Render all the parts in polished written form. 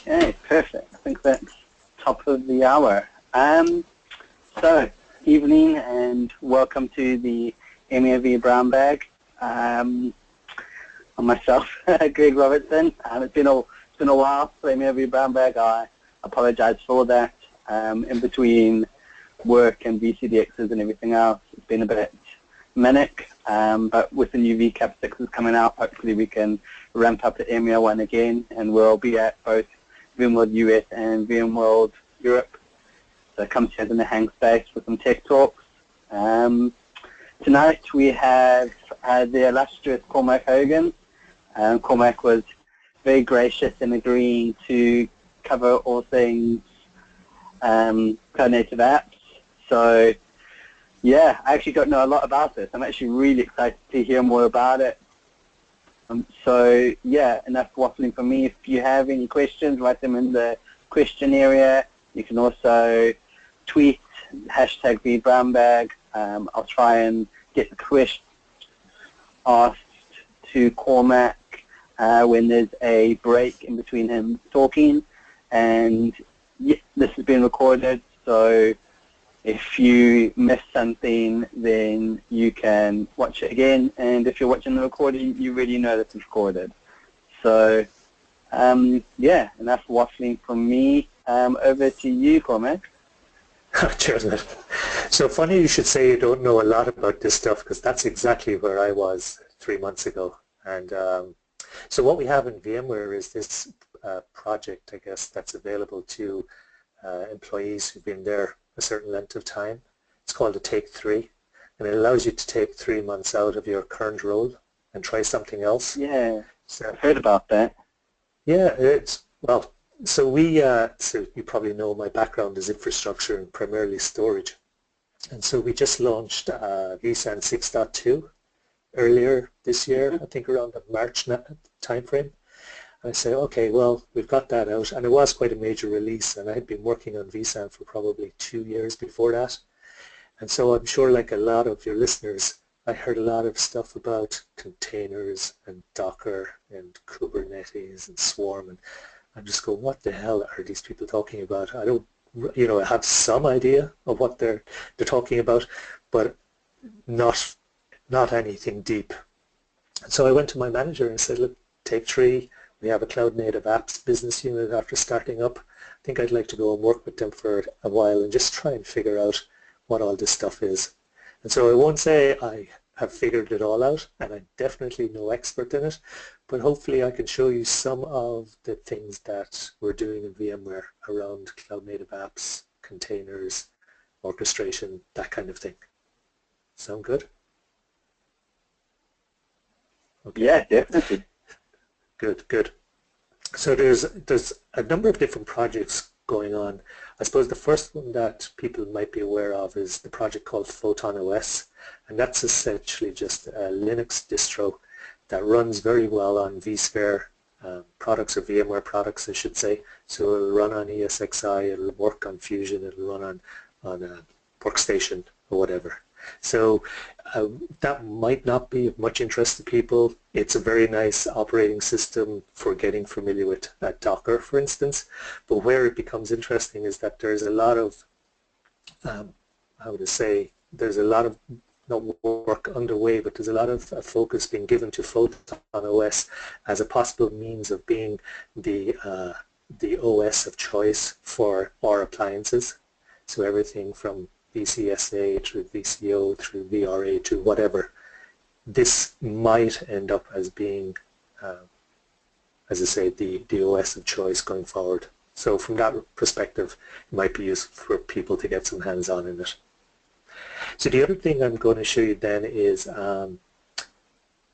Okay, perfect. I think that's top of the hour. So, evening and welcome to the EMEA vBrownbag. On myself, Greg Robertson. It's been a while for EMEA vBrownbag. I apologise for that. In between work and VCDXs and everything else, it's been a bit manic. But with the new VCAP 6s coming out, hopefully we can ramp up the EMEA one again, and we'll be at both VMworld US and VMworld Europe. So come to us in the hang space for some tech talks. Tonight we have the illustrious Cormac Hogan. Cormac was very gracious in agreeing to cover all things cloud native apps. So yeah, I actually don't know a lot about this. I'm actually really excited to hear more about it. So yeah, enough waffling from me. If you have any questions, write them in the question area. You can also tweet #vBrownbag. I'll try and get the question asked to Cormac when there's a break in between him talking. And yeah, this has been recorded, so if you miss something, then you can watch it again. And if you're watching the recording, you really know that it's recorded. So, yeah, enough waffling from me. Over to you, Cormac. Cheers, mate. So funny you should say you don't know a lot about this stuff, because that's exactly where I was 3 months ago. And so what we have in VMware is this project, I guess, that's available to employees who've been there a certain length of time. It's called a Take 3, and it allows you to take 3 months out of your current role and try something else. Yeah, so I've heard about that. Yeah, it's, well, so so you probably know my background is infrastructure and primarily storage. And so we just launched vSAN 6.2 earlier this year, I think around the March timeframe. I say, okay, well, we've got that out, and it was quite a major release, and I had been working on vSAN for probably 2 years before that. And so I'm sure, like a lot of your listeners, I heard a lot of stuff about containers and Docker and Kubernetes and Swarm, and I'm just going, what the hell are these people talking about? I don't, you know, I have some idea of what they're talking about, but not anything deep. And so I went to my manager and said, look, Take 3, we have a cloud native apps business unit after starting up. I think I'd like to go and work with them for a while and just try and figure out what all this stuff is. And so I won't say I have figured it all out, and I'm definitely no expert in it, but hopefully I can show you some of the things that we're doing in VMware around cloud native apps, containers, orchestration, that kind of thing. Sound good? Okay. Yeah, definitely. Good, good. So there's a number of different projects going on. I suppose the first one that people might be aware of is the project called Photon OS, and that's essentially just a Linux distro that runs very well on vSphere products, or VMware products, I should say. So it'll run on ESXi, it'll work on Fusion, it'll run on a workstation or whatever. So that might not be of much interest to people. It's a very nice operating system for getting familiar with Docker, for instance. But where it becomes interesting is that there's a lot of, how to say, there's a lot of, not work underway, but there's a lot of focus being given to Photon OS as a possible means of being the OS of choice for our appliances. So everything from VCSA through VCO through VRA to whatever, this might end up as being, as I say, the OS of choice going forward. So from that perspective, it might be useful for people to get some hands-on in it. So the other thing I'm going to show you then is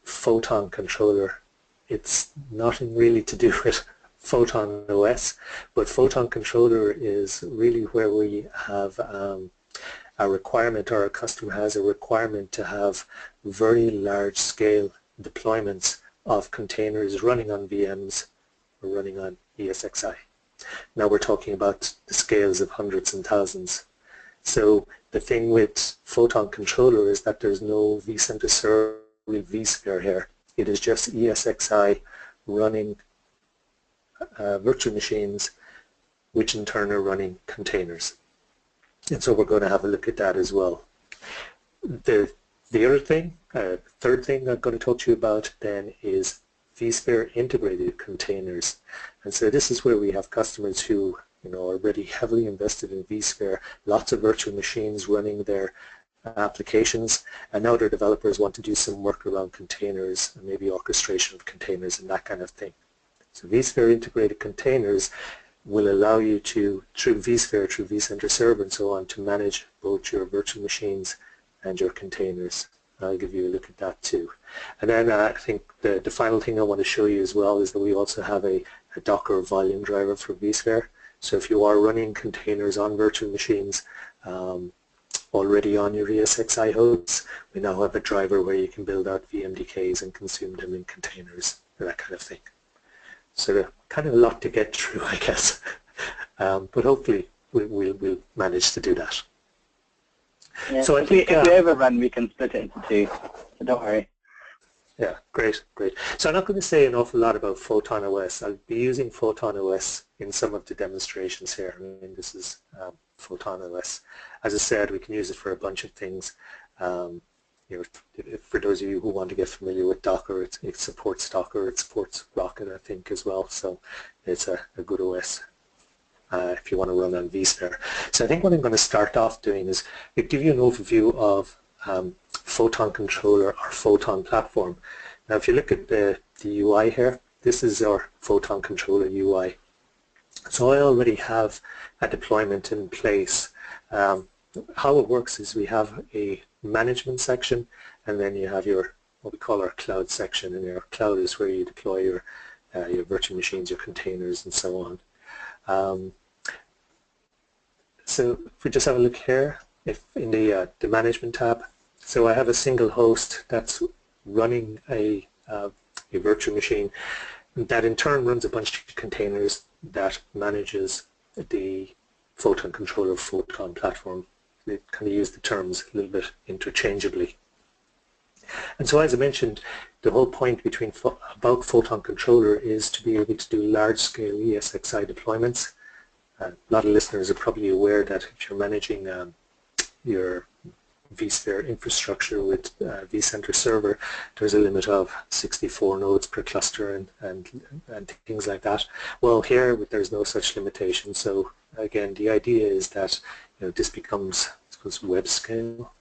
Photon Controller. It's nothing really to do with Photon OS, but Photon Controller is really where we have a requirement, or a customer has a requirement to have very large scale deployments of containers running on VMs or running on ESXi. Now we're talking about the scales of hundreds and thousands. So the thing with Photon Controller is that there's no vCenter server vSphere here. It is just ESXi running virtual machines, which in turn are running containers. And so we're going to have a look at that as well. The other thing, third thing I'm going to talk to you about then is vSphere integrated containers. And so this is where we have customers who are already heavily invested in vSphere, lots of virtual machines running their applications, and now their developers want to do some work around containers and maybe orchestration of containers and that kind of thing. So vSphere integrated containers will allow you to, through vSphere, through vCenter Server and so on, to manage both your virtual machines and your containers. I'll give you a look at that too. And then I think the final thing I want to show you as well is that we also have a Docker volume driver for vSphere. So if you are running containers on virtual machines already on your ESXi hosts, we now have a driver where you can build out VMDKs and consume them in containers and that kind of thing. So kind of a lot to get through, I guess. But hopefully we'll manage to do that. Yeah, so if we overrun, we can split it into two, so don't worry. Yeah, great. So I'm not going to say an awful lot about Photon OS. I'll be using Photon OS in some of the demonstrations here. I mean, this is Photon OS. As I said, we can use it for a bunch of things. For those of you who want to get familiar with Docker, it supports Docker, it supports Rocket, I think, as well. So it's a good OS if you want to run on vSphere. So I think what I'm going to start off doing is give you an overview of Photon Controller or Photon platform. Now if you look at the UI here, this is our Photon Controller UI. So I already have a deployment in place. How it works is we have a management section, and then you have your what we call our cloud section, and your cloud is where you deploy your virtual machines, your containers, and so on. So if we just have a look here, if in the management tab, so I have a single host that's running a virtual machine that in turn runs a bunch of containers that manages the Photon Controller Photon platform. They kind of use the terms a little bit interchangeably. And so as I mentioned, the whole point about Photon Controller is to be able to do large-scale ESXi deployments. A lot of listeners are probably aware that if you're managing your vSphere infrastructure with vCenter Server, there's a limit of 64 nodes per cluster and things like that. Well, here there's no such limitation. So again, the idea is that this becomes, I suppose, web scale,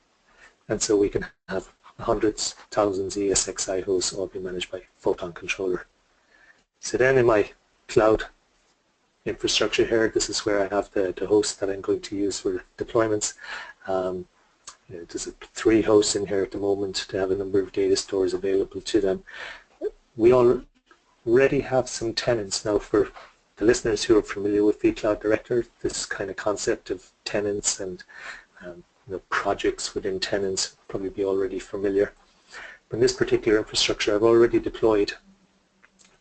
and so we can have hundreds, thousands ESXi hosts all be managed by Photon Controller. So then in my cloud infrastructure here, this is where I have the hosts that I'm going to use for deployments. There's 3 hosts in here at the moment to have a number of data stores available to them. We already have some tenants now. For the listeners who are familiar with vCloud Director, this kind of concept of tenants and projects within tenants will probably be already familiar. But in this particular infrastructure, I've already deployed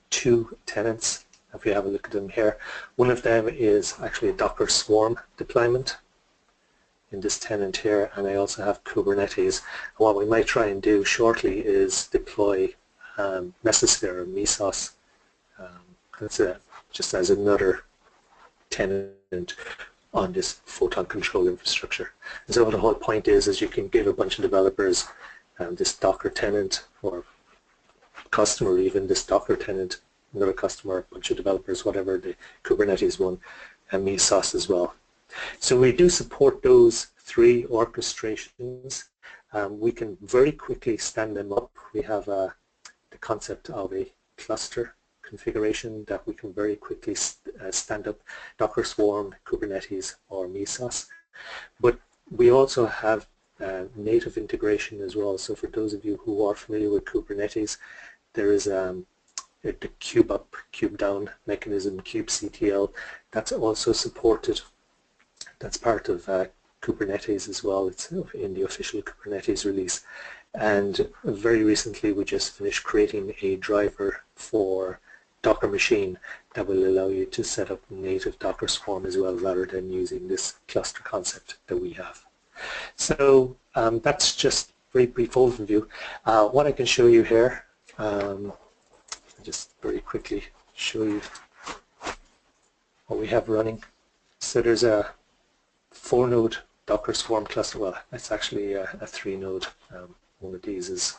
2 tenants. If you have a look at them here, one of them is actually a Docker Swarm deployment in this tenant here, and I also have Kubernetes. And what we might try and do shortly is deploy Mesosphere or Mesos. That's just as another tenant on this Photon Control infrastructure. And so the whole point is you can give a bunch of developers this Docker tenant, or customer even, this Docker tenant, another customer, a bunch of developers, whatever, the Kubernetes one, and Mesos as well. So we do support those 3 orchestrations. We can very quickly stand them up. We have the concept of a cluster configuration that we can very quickly stand up, Docker Swarm, Kubernetes, or Mesos. But we also have native integration as well. So for those of you who are familiar with Kubernetes, there is the kube up, kube down mechanism, kubectl, that's also supported. That's part of Kubernetes as well. It's in the official Kubernetes release. And very recently we just finished creating a driver for Docker machine that will allow you to set up native Docker Swarm as well, rather than using this cluster concept that we have. So that's just a very brief overview. What I can show you here, just very quickly show you what we have running. So there's a 4-node Docker Swarm cluster. Well, it's actually a 3-node. One of these is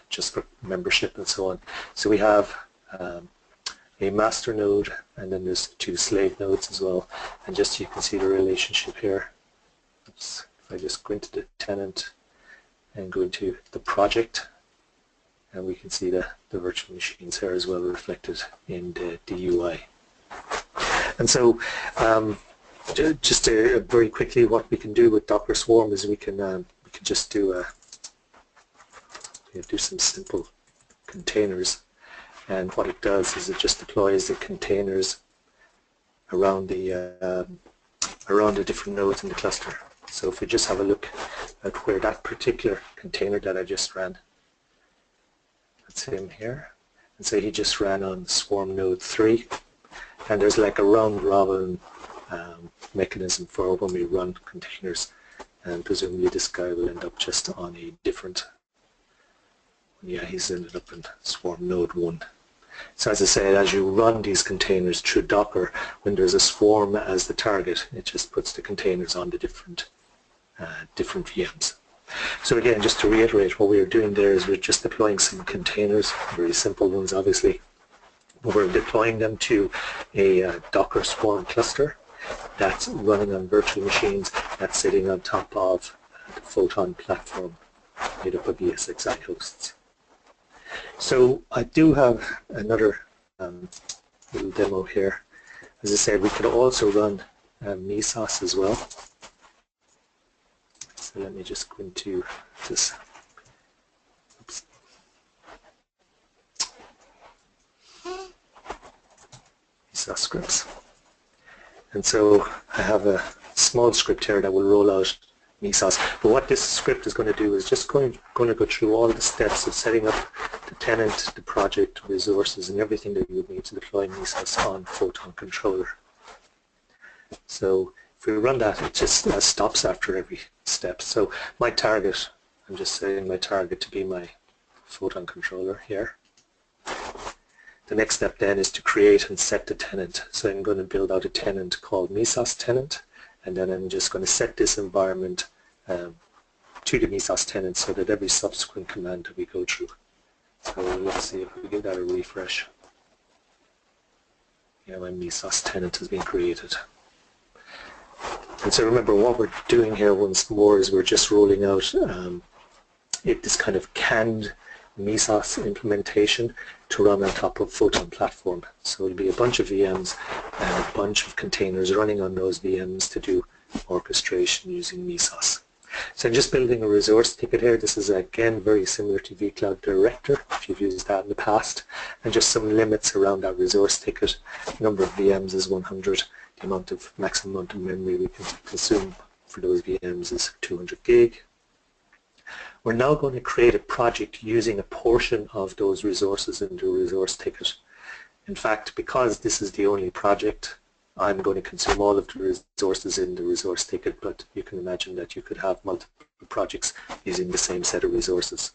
just for membership and so on. So we have a master node, and then there's 2 slave nodes as well. And just you can see the relationship here. Oops. If I just go into the tenant and go into the project, and we can see the virtual machines here as well reflected in the UI. And so just very quickly, what we can do with Docker Swarm is we can just do some simple containers, and what it does is it just deploys the containers around the different nodes in the cluster. So if we just have a look at where that particular container that I just ran, that's him here, and so he just ran on Swarm node 3, and there's like a round robin mechanism for when we run containers, and presumably this guy will end up just on a different, yeah, he's ended up in Swarm node 1. So as I said, as you run these containers through Docker, when there's a swarm as the target, it just puts the containers on the different VMs. So again, just to reiterate, what we're doing there is we're just deploying some containers, very simple ones obviously. We're deploying them to a Docker Swarm cluster that's running on virtual machines that's sitting on top of the Photon platform made up of ESXi hosts. So I do have another little demo here. As I said, we could also run Mesos as well. So let me just go into this. Oops. Mesos scripts. And so I have a small script here that will roll out Mesos. But what this script is going to do is just going to go through all the steps of setting up the tenant, the project, resources, and everything that you would need to deploy Mesos on Photon Controller. So if we run that, it just stops after every step. So my target, I'm just setting my target to be my Photon Controller here. The next step then is to create and set the tenant. So I'm going to build out a tenant called Mesos tenant, and then I'm just going to set this environment to the Mesos tenant so that every subsequent command that we go through. So let's see if we give that a refresh. Yeah, my Mesos tenant has been created. And so remember, what we're doing here once more is we're just rolling out this kind of canned Mesos implementation to run on top of Photon platform. So it'll be a bunch of VMs and a bunch of containers running on those VMs to do orchestration using Mesos. So I'm just building a resource ticket here. This is again very similar to vCloud Director, if you've used that in the past, and just some limits around that resource ticket. Number of VMs is 100. The maximum amount of memory we can consume for those VMs is 200 gig. We're now going to create a project using a portion of those resources in the resource ticket. In fact, because this is the only project, I'm going to consume all of the resources in the resource ticket, but you can imagine that you could have multiple projects using the same set of resources.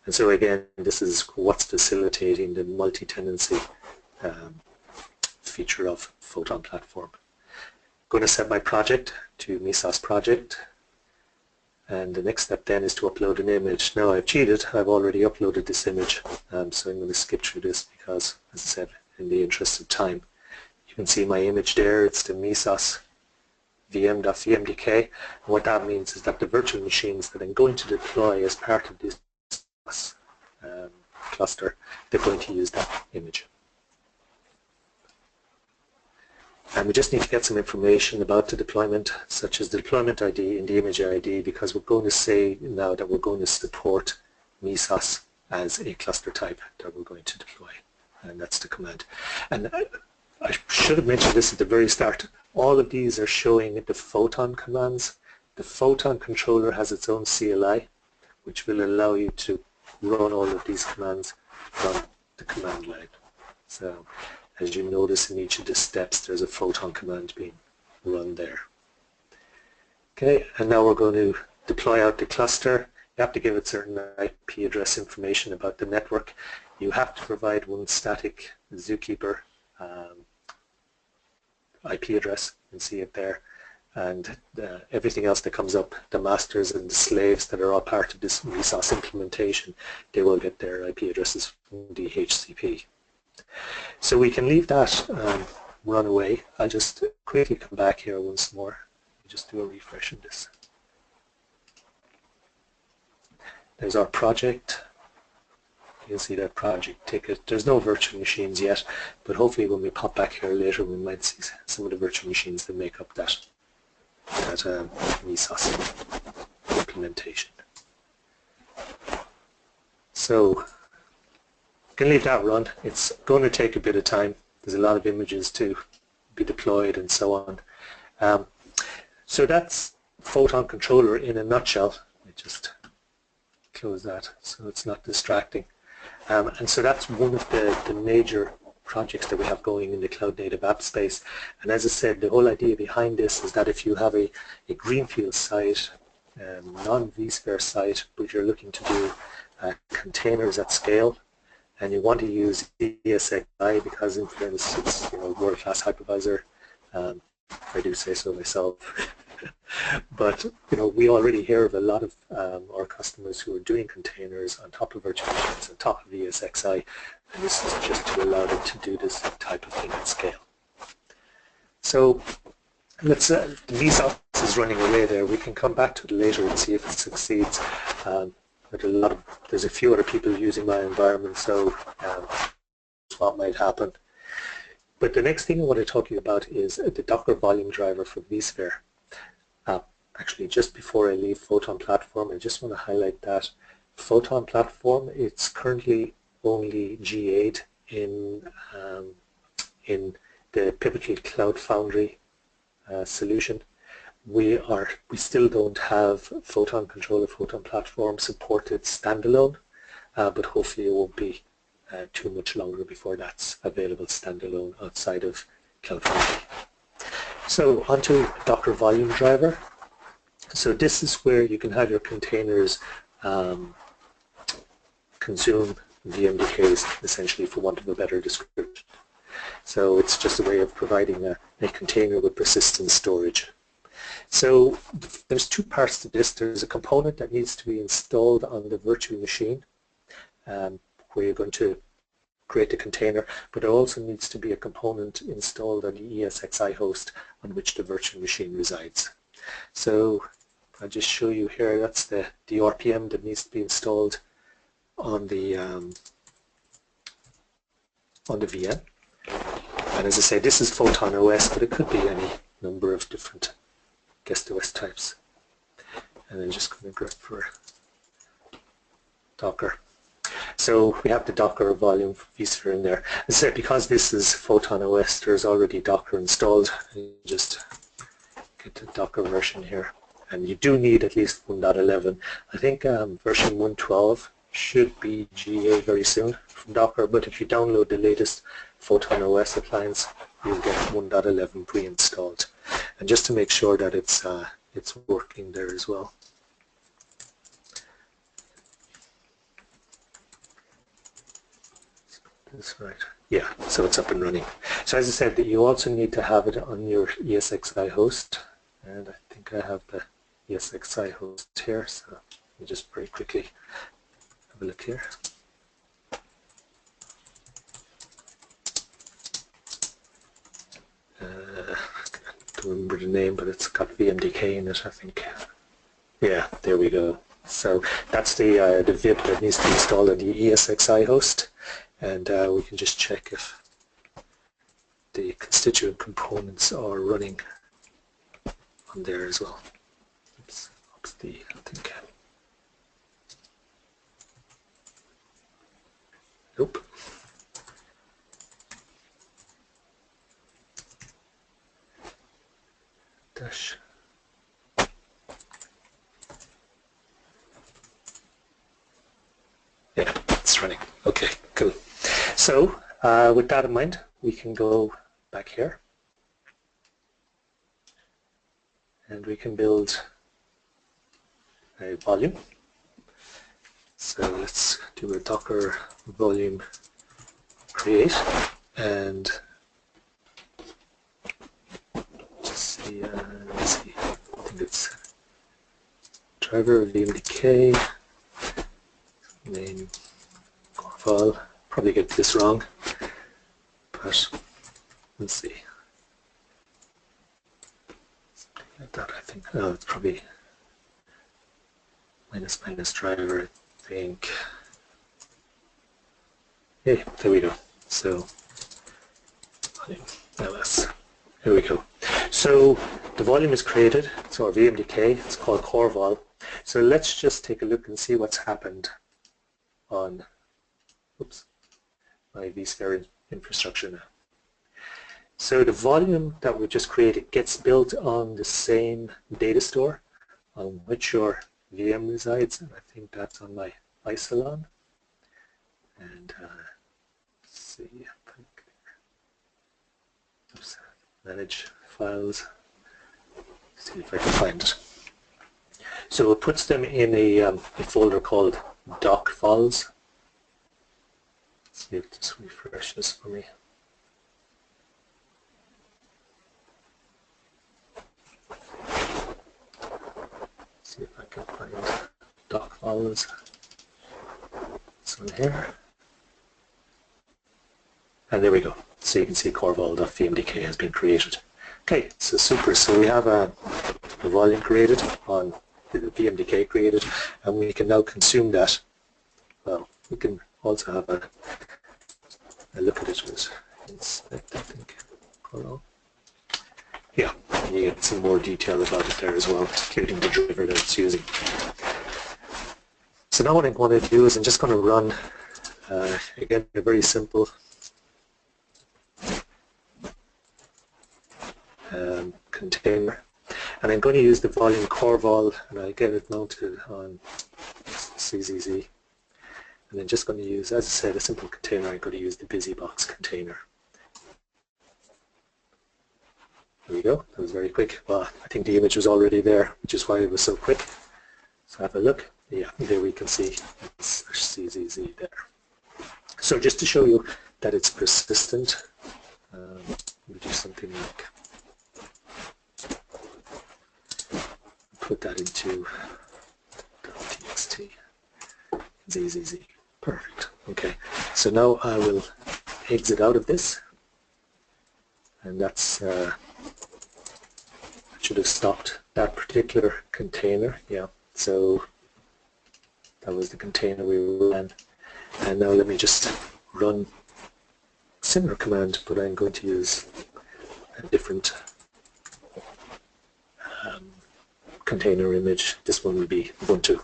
And so again, this is what's facilitating the multi-tenancy feature of Photon platform. I'm going to set my project to Mesos project, and the next step then is to upload an image. Now I've cheated, I've already uploaded this image, so I'm going to skip through this because, as I said, in the interest of time. You can see my image there, it's the Mesos vm.vmdk, and what that means is that the virtual machines that I'm going to deploy as part of this cluster, they're going to use that image. And we just need to get some information about the deployment, such as the deployment ID and the image ID, because we're going to say now that we're going to support Mesos as a cluster type that we're going to deploy. And that's the command. And I should have mentioned this at the very start. All of these are showing the Photon commands. The Photon controller has its own CLI, which will allow you to run all of these commands from the command line. So, as you notice in each of the steps, there's a Photon command being run there. Okay, and now we're going to deploy out the cluster. You have to give it certain IP address information about the network. You have to provide one static zookeeper IP address. You can see it there. And everything else that comes up, the masters and the slaves that are all part of this vSOS implementation, they will get their IP addresses from DHCP. So we can leave that run away. I'll just quickly come back here once more. Just do a refresh of this. There's our project. You can see that project ticket. There's no virtual machines yet, but hopefully when we pop back here later, we might see some of the virtual machines that make up that vSOS implementation. So you can leave that run. It's going to take a bit of time. There's a lot of images to be deployed and so on. So that's Photon Controller in a nutshell. Let me just close that so it's not distracting. And so that's one of the major projects that we have going in the cloud native app space. And as I said, the whole idea behind this is that if you have a greenfield site, non-vSphere site, but you're looking to do containers at scale, and you want to use ESXi because in fairness it's world-class hypervisor, if I do say so myself. But we already hear of a lot of our customers who are doing containers on top of virtual machines, on top of ESXi, and this is just to allow them to do this type of thing at scale. So let's the vSOS is running away there. We can come back to it later and see if it succeeds. But there's a few other people using my environment, so what might happen. But the next thing I want to talk to you about is the Docker volume driver for vSphere. Actually, just before I leave Photon platform, I just want to highlight that Photon platform, it's currently only GA'd in the Pivotal Cloud Foundry solution. We still don't have Photon Controller, Photon platform supported standalone, but hopefully it won't be too much longer before that's available standalone outside of Cloud Foundry. So onto Docker volume driver. So this is where you can have your containers consume VMDKs, essentially, for want of a better description. So it's just a way of providing a container with persistent storage. So there's two parts to this. There's a component that needs to be installed on the virtual machine where you're going to create the container, but there also needs to be a component installed on the ESXi host on which the virtual machine resides. So I'll just show you here, that's the RPM that needs to be installed on the VM. And as I say, this is Photon OS, but it could be any number of different guest OS types. And then just going to grep for Docker. So we have the Docker volume vSphere in there. As I said, because this is Photon OS, there's already Docker installed. You just get the Docker version here. And you do need at least 1.11. I think version 1.12 should be GA very soon from Docker, but if you download the latest Photon OS appliance, you'll get 1.11 pre-installed. And just to make sure that it's working there as well. That's right. Yeah, so it's up and running. So as I said, that you also need to have it on your ESXi host, and I think I have the ESXi host here, so let me just very quickly have a look here. I don't remember the name, but it's got VMDK in it, I think. Yeah, there we go. So that's the vib that needs to be installed on the ESXi host, and we can just check if the constituent components are running on there as well. Oops, I think. Nope. Dash. Yeah, it's running. Okay, cool. So with that in mind, we can go back here and we can build a volume. So let's do a Docker volume create, and let's see, I think it's driver VMDK, name, file, probably get this wrong, but let's see. Something like that, I think. Oh, it's probably minus driver, I think. Hey, there we go. So, ls. Here we go. So the volume is created. So our VMDK, it's called CoreVol. So let's just take a look and see what's happened on, oops, my vSphere infrastructure now. So the volume that we just created gets built on the same data store on which your VM resides, and I think that's on my Isilon. And let's see, oops, manage files. See if I can find it. So it puts them in a folder called doc files. Let's see if this refreshes for me. See if I can find doc files. This one here. And there we go. So you can see corevol.vmdk has been created. Okay, so super. So we have a volume created on the VMDK created, and we can now consume that. Well, we can also have a look at it with inspect, I think. Yeah, you get some more detail about it there as well, including the driver that it's using. So now what I'm going to do is I'm just going to run, again, a very simple container, and I'm going to use the volume CoreVol, and I get it mounted on CZZ, and I'm just going to use, as I said, a simple container. I'm going to use the BusyBox container. There we go. That was very quick. Well, I think the image was already there, which is why it was so quick. So have a look. Yeah, there we can see it's CZZ there. So just to show you that it's persistent, we do something like put that into .txt, ZZZ. Perfect. Okay. So now I will exit out of this, and that's should have stopped that particular container. Yeah. So that was the container we ran, and now let me just run a similar command, but I'm going to use a different container image. This one will be Ubuntu,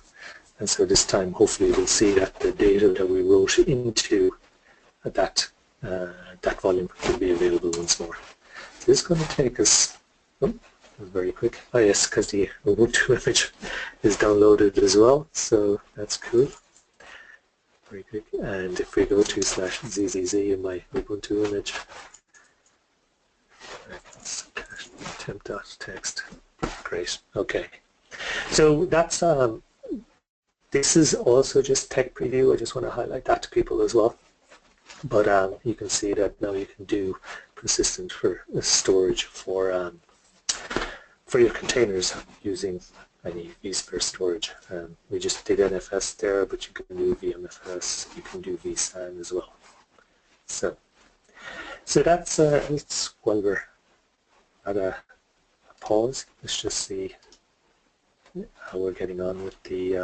and so this time hopefully we'll see that the data that we wrote into that volume will be available once more. So this is going to take us, oh, that was very quick. Oh yes, because the Ubuntu image is downloaded as well, so that's cool. Very quick. And if we go to /zzz in my Ubuntu image, temp.txt. Great. Okay. So that's this is also just tech preview. I just want to highlight that to people as well. But you can see that now you can do persistent for storage for your containers using any vSphere storage. We just did NFS there, but you can do VMFS, you can do vSAN as well. So that's it's while we're at a pause. Let's just see how we're getting on with the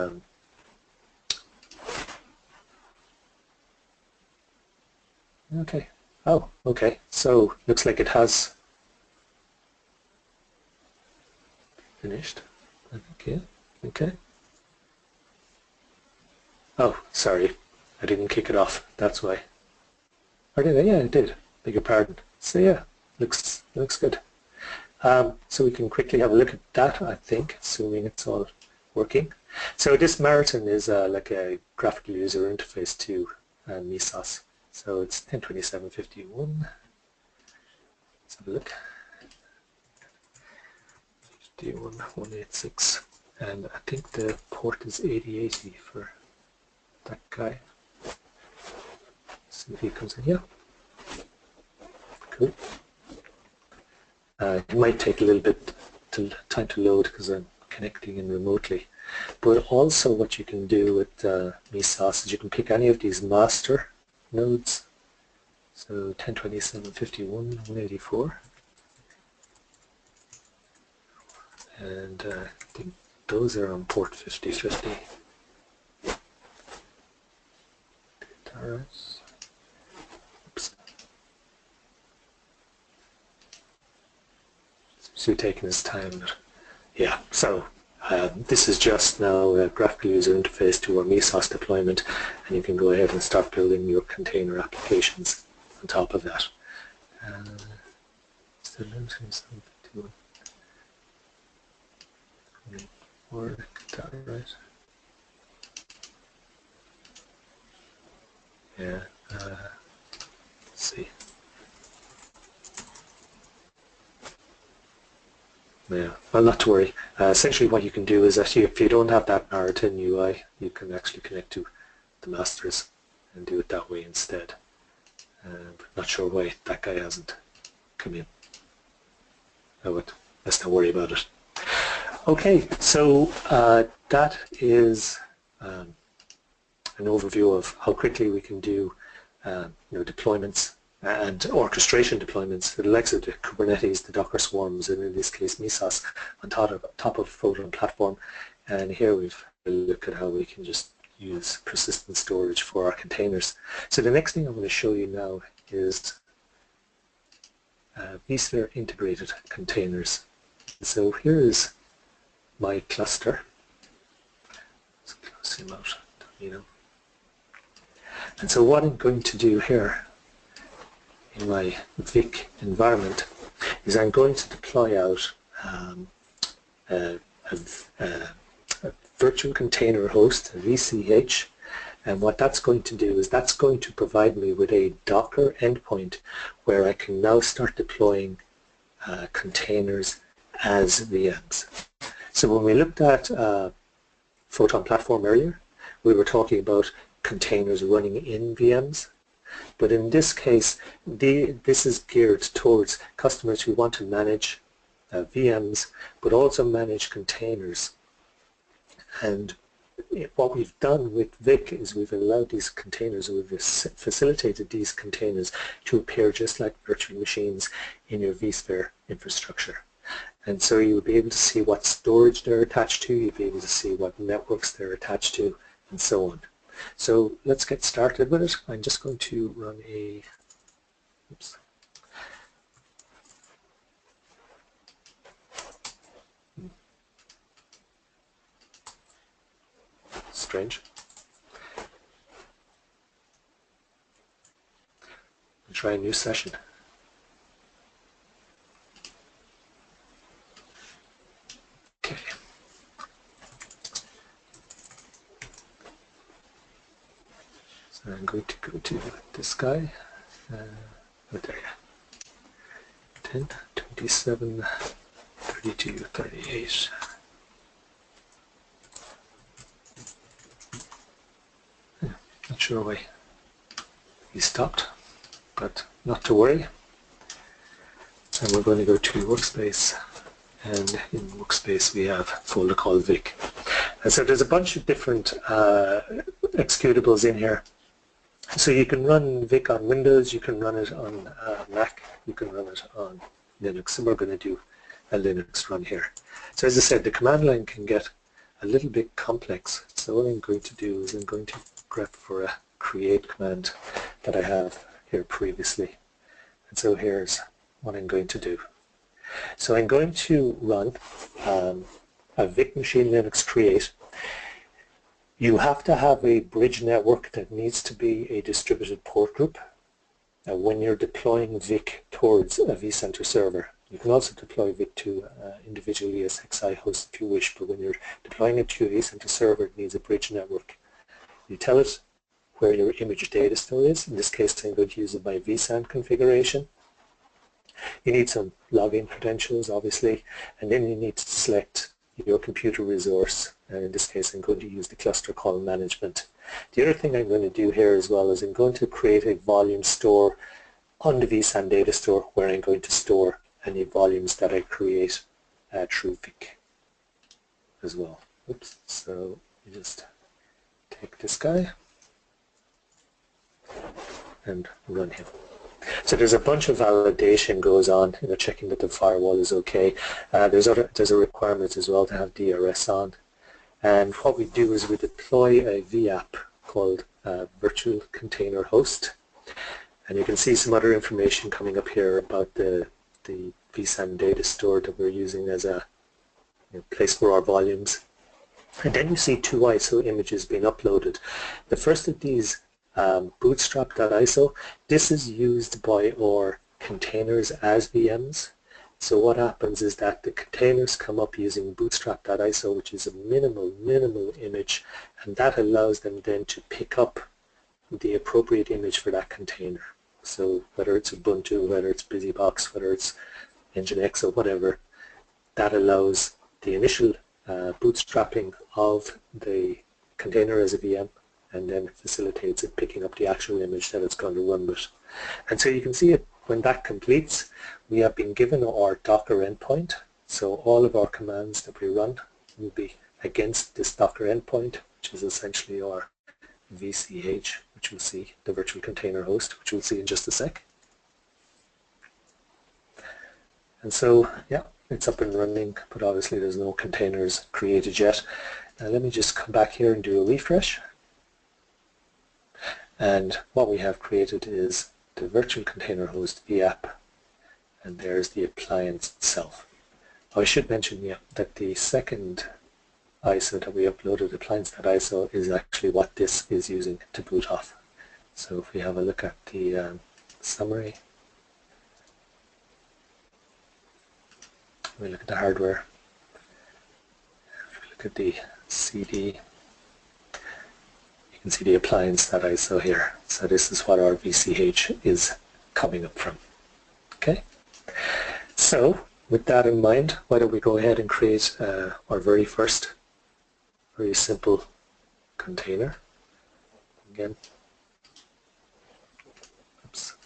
okay. Oh, okay. So looks like it has finished. Okay. Okay. Oh, sorry. I didn't kick it off. That's why. Or did I? Yeah, I did. Beg your pardon. So yeah, looks good. So we can quickly have a look at that, I think, assuming it's all working. So this Marathon is like a graphical user interface to Mesos. So it's 1027.51. Let's have a look. 51.186, and I think the port is 8080 for that guy. See if he comes in here. Cool. It might take a little bit time to load because I'm connecting in remotely. But also what you can do with MeSauce is you can pick any of these master nodes. So 1027.51, 184. And I think those are on port 5050. Alright. Oops. So taking his time, but yeah. So this is just now a graphical user interface to our MeSauce deployment, and you can go ahead and start building your container applications on top of that. Work that right? Yeah. Let's see. Yeah, well, not to worry. Essentially what you can do is that if you don't have that Narrative UI, you can actually connect to the masters and do it that way instead. But not sure why that guy hasn't come in. Oh, but let's not worry about it. Okay, so that is an overview of how quickly we can do deployments and orchestration deployments for the likes of the Kubernetes, the Docker swarms, and in this case MeSauce on top of Photon platform. And here we've a look at how we can just use persistent storage for our containers. So the next thing I'm going to show you now is vSphere integrated containers. So here is my cluster. Let's close him out, And so what I'm going to do here in my Vic environment is I'm going to deploy out a virtual container host, a VCH, and what that's going to do is that's going to provide me with a Docker endpoint where I can now start deploying containers as VMs. So when we looked at Photon platform earlier, we were talking about containers running in VMs. But in this case, this is geared towards customers who want to manage VMs, but also manage containers. And what we've done with Vic is we've allowed these containers, or we've facilitated these containers to appear just like virtual machines in your vSphere infrastructure. And so you'll be able to see what storage they're attached to, you'll be able to see what networks they're attached to, and so on. So let's get started with it. I'm just going to run a, oops. Strange. I'll try a new session. Okay. So I'm going to go to this guy. Oh, there you go. 10, 27, 32, 38. Not sure why he stopped, but not to worry. And we're going to go to Workspace, and in Workspace we have a folder called Vic. And so there's a bunch of different executables in here. So you can run Vic on Windows, you can run it on Mac, you can run it on Linux, and we're going to do a Linux run here. So as I said, the command line can get a little bit complex. So what I'm going to do is I'm going to grep for a create command that I have here previously. And so here's what I'm going to do. So I'm going to run a Vic machine Linux create. You have to have a bridge network that needs to be a distributed port group when you're deploying Vic towards a vCenter server. You can also deploy Vic to individual ESXi hosts if you wish, but when you're deploying it to a vCenter server, it needs a bridge network. You tell it where your image data store is. In this case, I'm going to use my vSAN configuration. You need some login credentials, obviously, and then you need to select your computer resource. And in this case, I'm going to use the cluster call management. The other thing I'm going to do here as well is I'm going to create a volume store on the vSAN data store where I'm going to store any volumes that I create TrueVic as well. Oops, so you just take this guy and run him. So there's a bunch of validation goes on, checking that the firewall is okay. There's a requirement as well to have DRS on. And what we do is we deploy a VApp called Virtual Container Host. And you can see some other information coming up here about the vSAN data store that we're using as a place for our volumes. And then you see two ISO images being uploaded. The first of these, bootstrap.iso, this is used by our containers as VMs. So what happens is that the containers come up using bootstrap.iso, which is a minimal image, and that allows them then to pick up the appropriate image for that container. So whether it's Ubuntu, whether it's BusyBox, whether it's Nginx or whatever, that allows the initial bootstrapping of the container as a VM, and then facilitates it picking up the actual image that it's going to run with. And so you can see it when that completes. We have been given our Docker endpoint, so all of our commands that we run will be against this Docker endpoint, which is essentially our VCH, which we'll see, the virtual container host, which we'll see in just a sec. And so, yeah, it's up and running, but obviously there's no containers created yet. Now let me just come back here and do a refresh. And what we have created is the virtual container host VApp, and there's the appliance itself. I should mention that the second ISO that we uploaded, appliance.iso, is actually what this is using to boot off. So if we have a look at the summary, we look at the hardware, if we look at the CD, you can see the appliance.iso here. So this is what our VCH is coming up from. Okay, so with that in mind, why don't we go ahead and create our very first very simple container. Again, oops.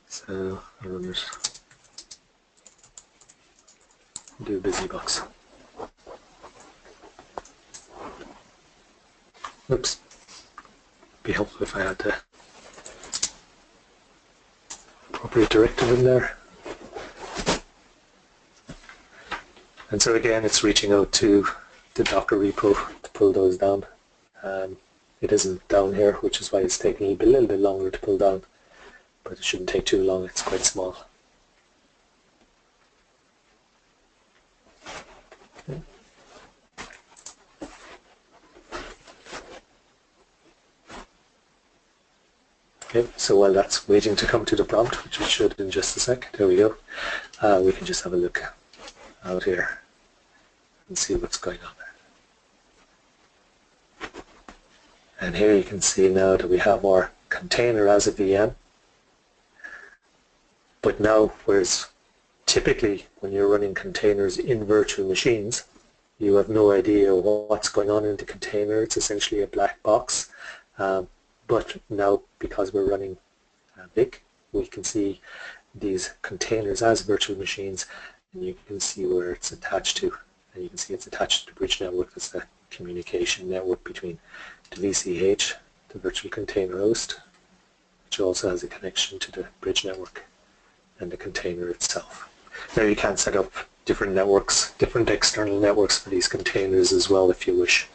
So I'll run it. Do BusyBox. Oops. Be helpful if I had the appropriate directive in there. And so again, it's reaching out to the Docker repo to pull those down. It isn't down here, which is why it's taking a little bit longer to pull down, but it shouldn't take too long, it's quite small. Okay, so while that's waiting to come to the prompt, which it should in just a sec, there we go, we can just have a look out here and see what's going on there. And here you can see now that we have our container as a VM, but now, whereas typically when you're running containers in virtual machines, you have no idea what's going on in the container. It's essentially a black box. But now, because we're running VIC, we can see these containers as virtual machines, and you can see where it's attached to. And you can see it's attached to the bridge network. That's the communication network between the VCH, the virtual container host, which also has a connection to the bridge network, and the container itself. Now you can set up different networks, different external networks for these containers as well if you wish.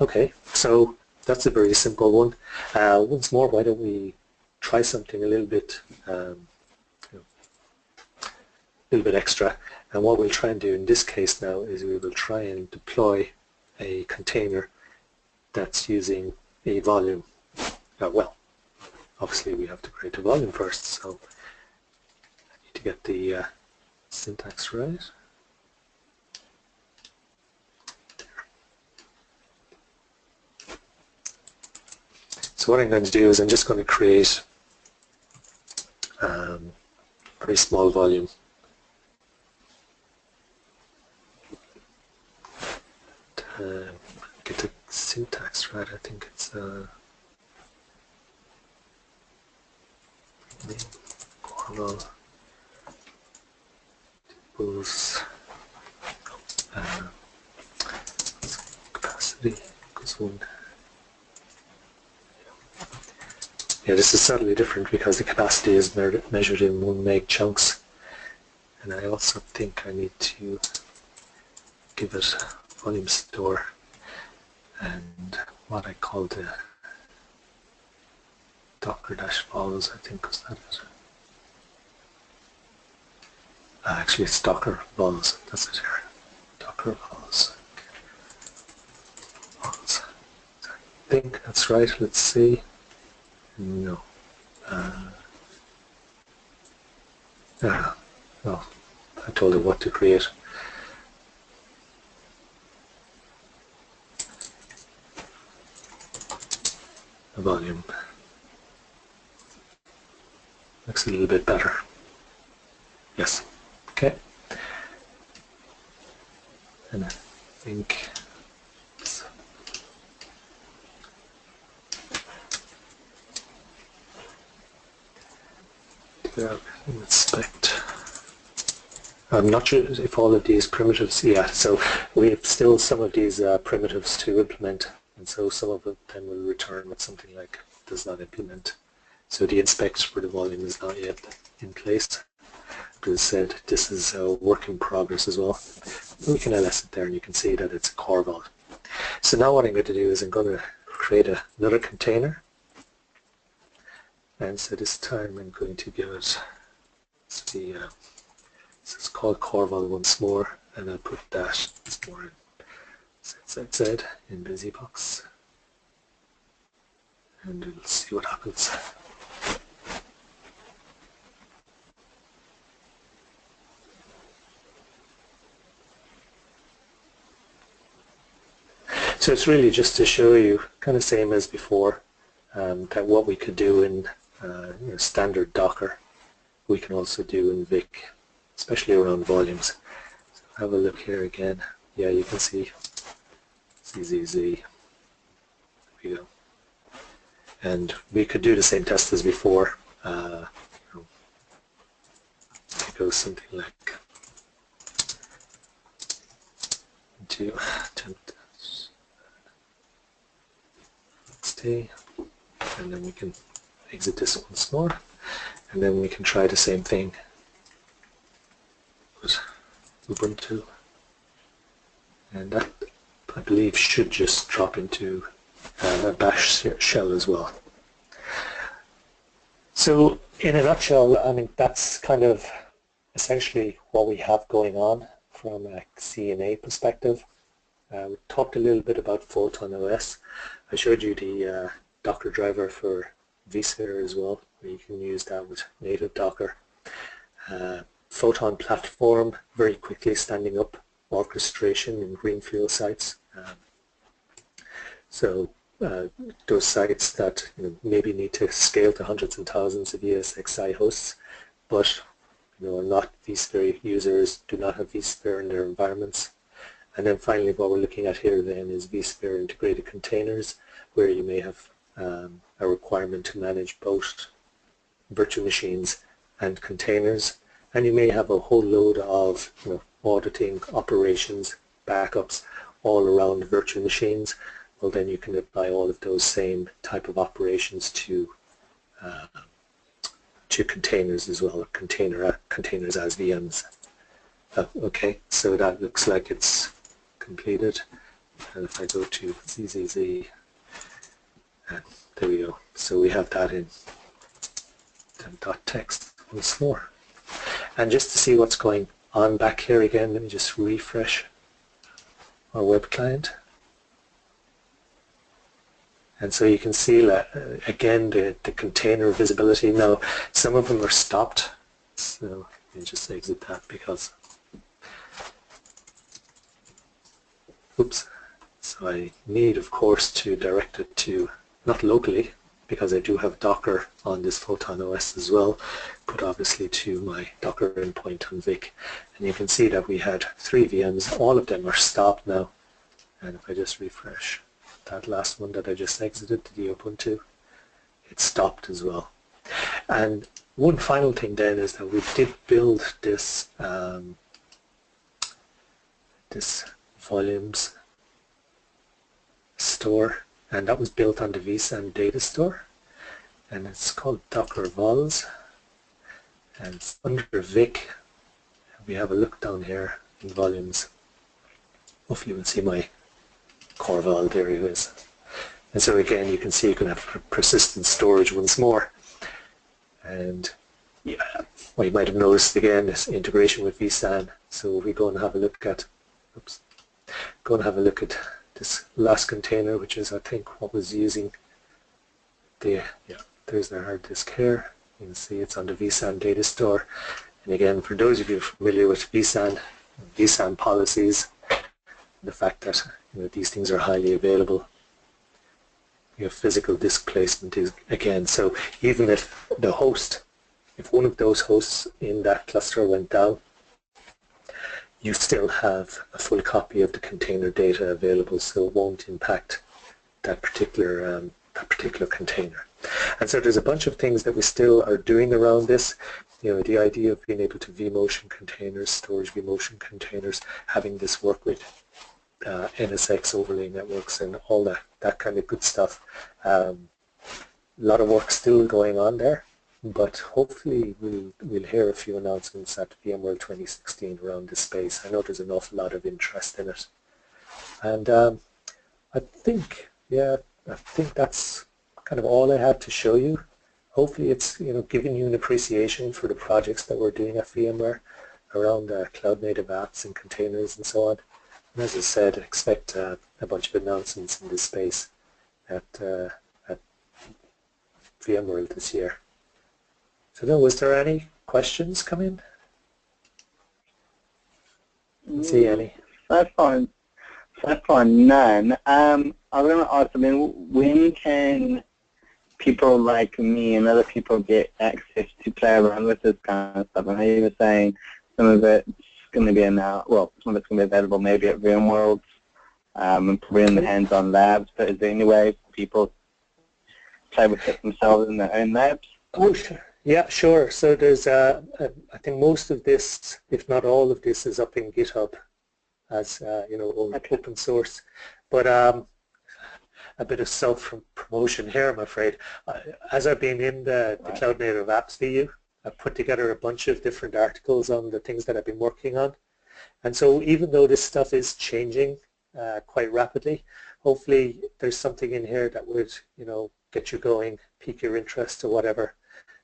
Okay, so that's a very simple one. Once more, why don't we try something a little bit extra. And what we'll try and do in this case now is we will try and deploy a container that's using a volume. Well, obviously we have to create a volume first, so I need to get the syntax right. So what I'm going to do is I'm just going to create a very small volume. Get the syntax right, I think it's Corval equals capacity equals 1. Yeah, this is subtly different because the capacity is measured in 1 meg chunks, and I also think I need to give it volume store and what I call the Docker-vols, I think was that it. Actually it's Docker vols, that's it here. Docker vols. I think that's right, let's see. No. Well, I told it what to create. A volume. Looks a little bit better. Yes. Okay. And I think inspect. I'm not sure if all of these primitives, yeah, so we have still some of these primitives to implement, and so some of them will return with something like does not implement. So the inspect for the volume is not yet in place. As I said, this is a work in progress as well. We can ls it there and you can see that it's a Corval. So now what I'm going to do is I'm going to create another container. And so this time I'm going to give it the this is called Corval once more, and I'll put that once more in ZZZ in BusyBox, and we'll see what happens. So it's really just to show you, kind of same as before, that what we could do in standard Docker, we can also do in Vic, especially around volumes. So have a look here again. Yeah, you can see ZZZ. There we go. And we could do the same test as before. It goes something like into temp XT, and then we can exit this once more, and then we can try the same thing with Ubuntu, and that I believe should just drop into a bash shell as well. So in a nutshell, I mean, that's kind of essentially what we have going on from a CNA perspective. We talked a little bit about Photon OS. I showed you the Docker driver for vSphere as well, where you can use that with native Docker. Photon platform, very quickly standing up orchestration in greenfield sites. Those sites that maybe need to scale to hundreds and thousands of ESXi hosts, but are not vSphere users, do not have vSphere in their environments. And then finally, what we're looking at here then is vSphere integrated containers, where you may have a requirement to manage both virtual machines and containers, and you may have a whole load of auditing operations, backups all around virtual machines. Well, then you can apply all of those same type of operations to containers as well, or containers as VMs. Okay, so that looks like it's completed. And if I go to ZZZ, there we go. So we have that in .text once more. And just to see what's going on back here again, let me just refresh our web client. And so you can see that, again, the container visibility. Now, some of them are stopped. So let me just exit that because, oops. So I need, of course, to direct it to, not locally, because I do have Docker on this Photon OS as well, but obviously to my Docker endpoint on Vic. And you can see that we had 3 VMs. All of them are stopped now. And if I just refresh that last one that I just exited, the Ubuntu, it stopped as well. And one final thing then is that we did build this this volumes store, and that was built on the vSAN data store, and it's called Docker Vols, and it's under Vic. We have a look down here in volumes. Hopefully you will see my core vol, there it is. And so again, you can see you can have persistent storage once more. And yeah, what you might have noticed again is integration with vSAN. So we go and have a look at, this last container, which is I think what was using the, there's the hard disk here. You can see it's on the vSAN data store. And again, for those of you familiar with vSAN policies, the fact that these things are highly available, you have physical disk placement is again. So even if the host, if one of those hosts in that cluster went down, you still have a full copy of the container data available, so it won't impact that particular container. And so there's a bunch of things that we still are doing around this. The idea of being able to vMotion containers, storage vMotion containers, having this work with NSX overlay networks and all that kind of good stuff. A lot of work still going on there, but hopefully we'll hear a few announcements at VMworld 2016 around this space. I know there's an awful lot of interest in it, and I think that's kind of all I had to show you. Hopefully it's giving you an appreciation for the projects that we're doing at VMware around cloud native apps and containers and so on. And as I said, expect a bunch of announcements in this space at VMworld this year. So now, was there any questions come in? Didn't see any. So far none. I was going to ask, when can people like me and other people get access to play around with this kind of stuff? I know you were saying some of it's going to be some of it's going to be available maybe at VMworld and probably in the hands-on labs, but is there any way for people to play with it themselves in their own labs? Oh, sure. Yeah, sure. So there's, I think most of this, if not all of this, is up in GitHub as, open source. But a bit of self-promotion here, I'm afraid. As I've been in the Cloud Native Apps VU, I've put together a bunch of different articles on the things that I've been working on. And so even though this stuff is changing quite rapidly, hopefully there's something in here that would, get you going, pique your interest or whatever.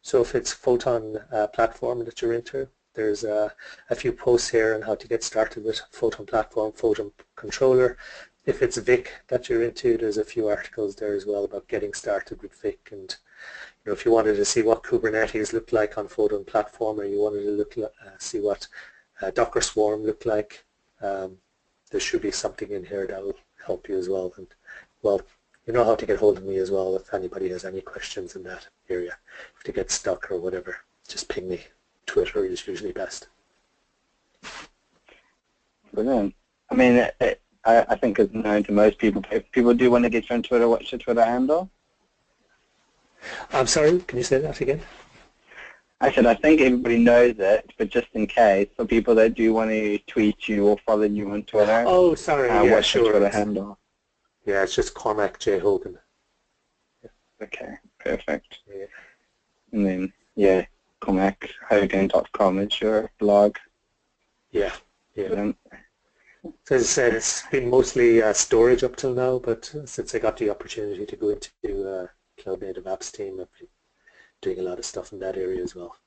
So if it's Photon platform that you're into, there's a few posts here on how to get started with Photon platform, Photon controller. If it's VIC that you're into, there's a few articles there as well about getting started with VIC. And if you wanted to see what Kubernetes looked like on Photon platform, or you wanted to see what Docker Swarm looked like, there should be something in here that will help you as well. And well, you know how to get hold of me as well if anybody has any questions in that area. If they get stuck or whatever, just ping me. Twitter is usually best. Brilliant. I think it's known to most people. If people do want to get you on Twitter, what's your Twitter handle? I'm sorry, can you say that again? I said I think everybody knows it, but just in case, for people that do want to tweet you or follow you on Twitter. Oh, sorry, yeah, what's sure. your Twitter handle? Yeah, it's just Cormac J. Hogan. Yeah. Okay, perfect. Yeah. And then, yeah, CormacHogan.com is your blog. Yeah, yeah. So as I said, it's been mostly storage up till now, but since I got the opportunity to go into Cloud Native Apps team, I've been doing a lot of stuff in that area as well.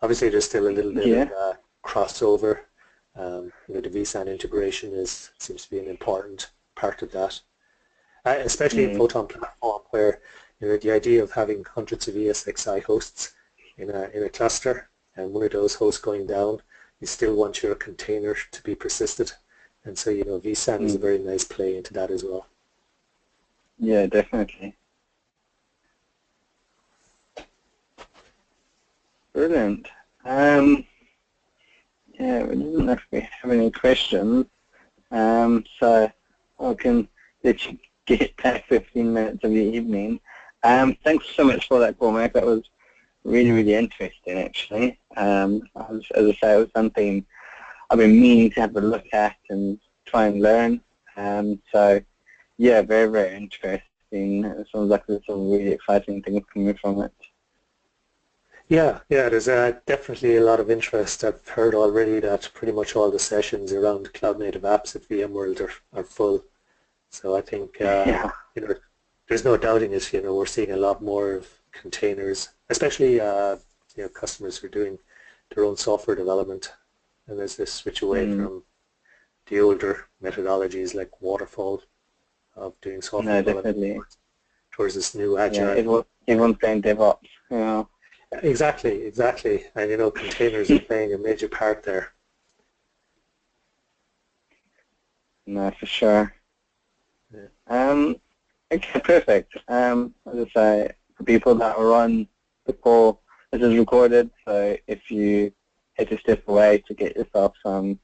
Obviously, there's still a little bit of crossover. The vSAN integration seems to be an important part of that, especially in Photon platform, where the idea of having hundreds of ESXi hosts in a cluster, and one of those hosts going down, you still want your container to be persisted. And so, vSAN is a very nice play into that as well. Yeah, definitely. Brilliant. Yeah, we didn't know if we have any questions. So I can let you get back 15 minutes of your evening. Thanks so much for that, Cormac. That was really, really interesting actually. As I say, it was something I've been meaning to have a look at and try and learn. So yeah, very, very interesting. It sounds like there's some really exciting things coming from it. Yeah, there's definitely a lot of interest. I've heard already that pretty much all the sessions around cloud native apps at VMworld are full. So I think Yeah. there's no doubting it. We're seeing a lot more of containers, especially customers who are doing their own software development, and there's this switch away from the older methodologies like waterfall of doing software development definitely. towards this new agile. Yeah, everyone's going DevOps. Yeah. Exactly, and containers are playing a major part there. No, for sure. Yeah. Okay, perfect. As I say, for people that are on the call, this is recorded, so if you had to step away to get yourself a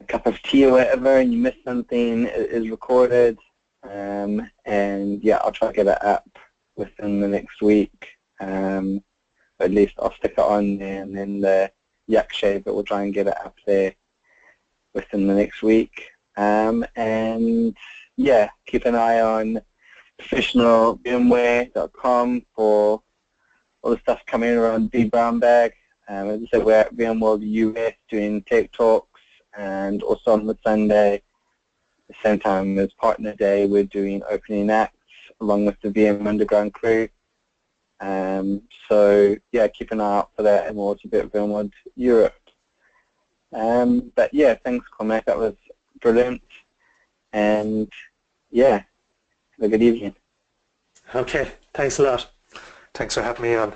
cup of tea or whatever and you missed something, it is recorded. And yeah, I'll try to get it up within the next week. At least I'll stick it on there, and then the Yak Shave, but we'll try and get it up there within the next week. And yeah, keep an eye on professionalvmware.com for all the stuff coming around vBrownbag. As I said, we're at VMworld US doing tech talks, and also on the Sunday, the same time as Partner Day, we're doing opening acts along with the VM Underground crew. So yeah, keep an eye out for that, and we'll also be at VMworld Europe. But yeah, thanks Cormac, that was brilliant, and yeah, have a good evening. Okay, thanks a lot. Thanks for having me on.